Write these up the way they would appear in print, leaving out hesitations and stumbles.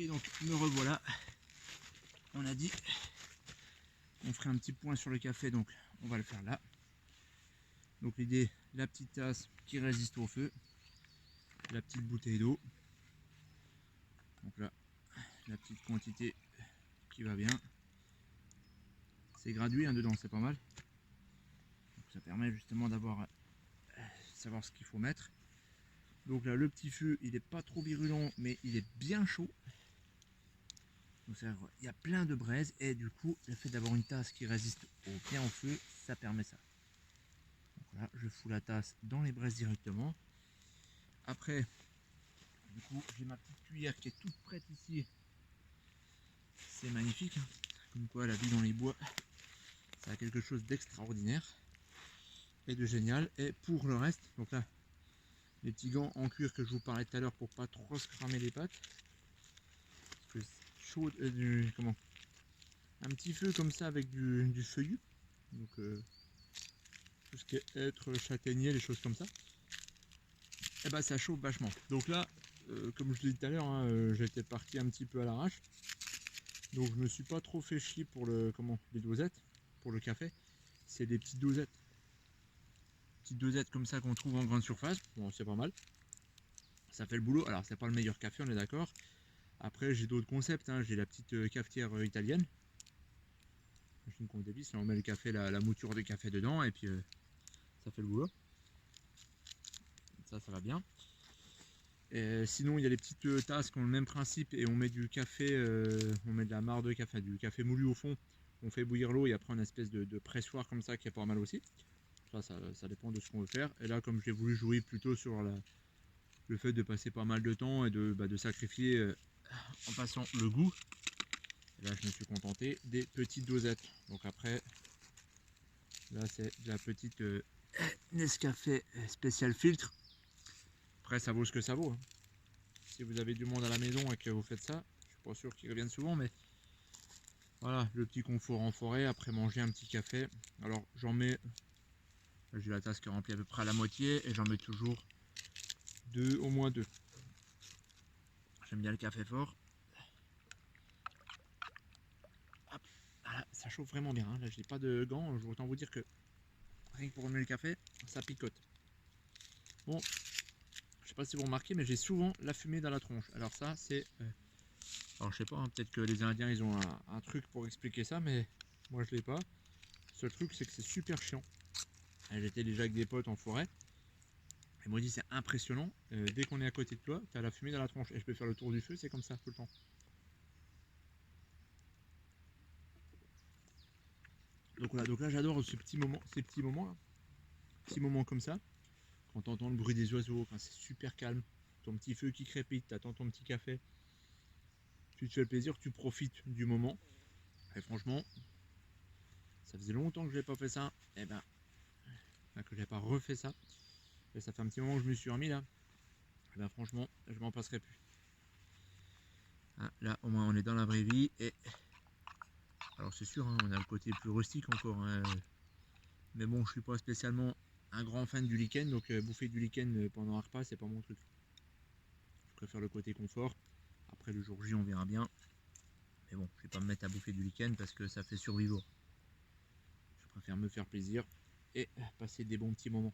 Ok, donc me revoilà. On a dit on ferait un petit point sur le café, donc on va le faire là. Donc l'idée, la petite tasse qui résiste au feu, la petite bouteille d'eau. Donc là, la petite quantité qui va bien. C'est gradué hein, dedans, c'est pas mal. Donc ça permet justement d'avoir savoir ce qu'il faut mettre. Donc là, le petit feu, il n'est pas trop virulent, mais il est bien chaud. Donc il y a plein de braise et du coup, le fait d'avoir une tasse qui résiste bien au feu, ça permet ça. Donc là, je fous la tasse dans les braises directement. Après, du coup, j'ai ma petite cuillère qui est toute prête ici. C'est magnifique, hein. Comme quoi la vie dans les bois, ça a quelque chose d'extraordinaire et de génial. Et pour le reste, donc là, les petits gants en cuir que je vous parlais tout à l'heure pour pas trop se cramer les pattes. Parce que chaud, un petit feu comme ça avec du feuillu. Donc tout ce qui est hêtre, châtaignier, les choses comme ça. Et bah ça chauffe vachement. Donc là, comme je l'ai dit tout à l'heure, hein, j'étais parti un petit peu à l'arrache. Donc je me suis pas trop fait chier pour les dosettes, pour le café. C'est des petites dosettes. Petites dosettes comme ça qu'on trouve en grande surface. Bon, c'est pas mal. Ça fait le boulot. Alors c'est pas le meilleur café, on est d'accord. Après j'ai d'autres concepts, hein. J'ai la petite cafetière italienne. Machine qu'on dévisse, là on met le café, la mouture de café dedans et puis ça fait le boulot. Ça va bien. Et sinon il y a les petites tasses qui ont le même principe et on met du café, on met de la marc de café, du café moulu au fond. On fait bouillir l'eau et après une espèce de pressoir comme ça qui est pas mal aussi. Ça dépend de ce qu'on veut faire. Et là comme j'ai voulu jouer plutôt sur le fait de passer pas mal de temps et de sacrifier en passant le goût. Et là je me suis contenté des petites dosettes. Donc après, là c'est de la petite Nescafé spécial filtre. Après ça vaut ce que ça vaut. Hein. Si vous avez du monde à la maison et que vous faites ça, je suis pas sûr qu'ils reviennent souvent, mais voilà, le petit confort en forêt, après manger un petit café. Alors j'en mets, j'ai la tasse qui est remplie à peu près à la moitié et j'en mets toujours au moins deux. J'aime bien le café fort. Hop, voilà, ça chauffe vraiment bien. Hein. Là j'ai pas de gants, je veux autant vous dire que rien que pour remuer le café, ça picote. Bon, je sais pas si vous remarquez, mais j'ai souvent la fumée dans la tronche. Alors ça c'est... alors je sais pas, hein, peut-être que les Indiens ils ont un truc pour expliquer ça, mais moi je l'ai pas. Le seul truc c'est que c'est super chiant. J'étais déjà avec des potes en forêt. Et moi dit c'est impressionnant. Dès qu'on est à côté de toi, tu as la fumée dans la tronche. Et je peux faire le tour du feu, c'est comme ça tout le temps. Donc voilà, donc là j'adore ces petits moments là. Petits moments comme ça. Quand tu entends le bruit des oiseaux, quand c'est super calme, ton petit feu qui crépite, tu attends ton petit café. Tu te fais le plaisir, tu profites du moment. Et franchement, ça faisait longtemps que je n'avais pas fait ça. Et ben, que j'ai pas refait ça. Et ça fait un petit moment que je me suis remis là. Et ben franchement, je m'en passerai plus. Ah, là au moins on est dans la vraie vie. Et alors c'est sûr, hein, on a le côté plus rustique encore. Hein. Mais bon, je suis pas spécialement un grand fan du lichen, donc bouffer du lichen pendant un repas, c'est pas mon truc. Je préfère le côté confort. Après le jour J, on verra bien. Mais bon, je vais pas me mettre à bouffer du lichen parce que ça fait survivre. Je préfère me faire plaisir et passer des bons petits moments.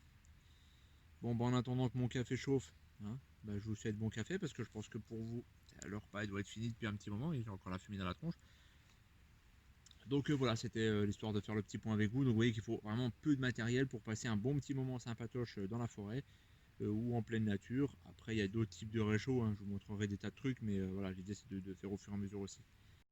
Bon, en attendant que mon café chauffe, hein, je vous souhaite bon café parce que je pense que pour vous, le repas doit être fini depuis un petit moment. Il y a encore la fumée dans la tronche. Donc voilà, c'était l'histoire de faire le petit point avec vous. Donc vous voyez qu'il faut vraiment peu de matériel pour passer un bon petit moment sympatoche dans la forêt ou en pleine nature. Après il y a d'autres types de réchauds, hein. Je vous montrerai des tas de trucs, mais voilà, l'idée c'est de faire au fur et à mesure aussi.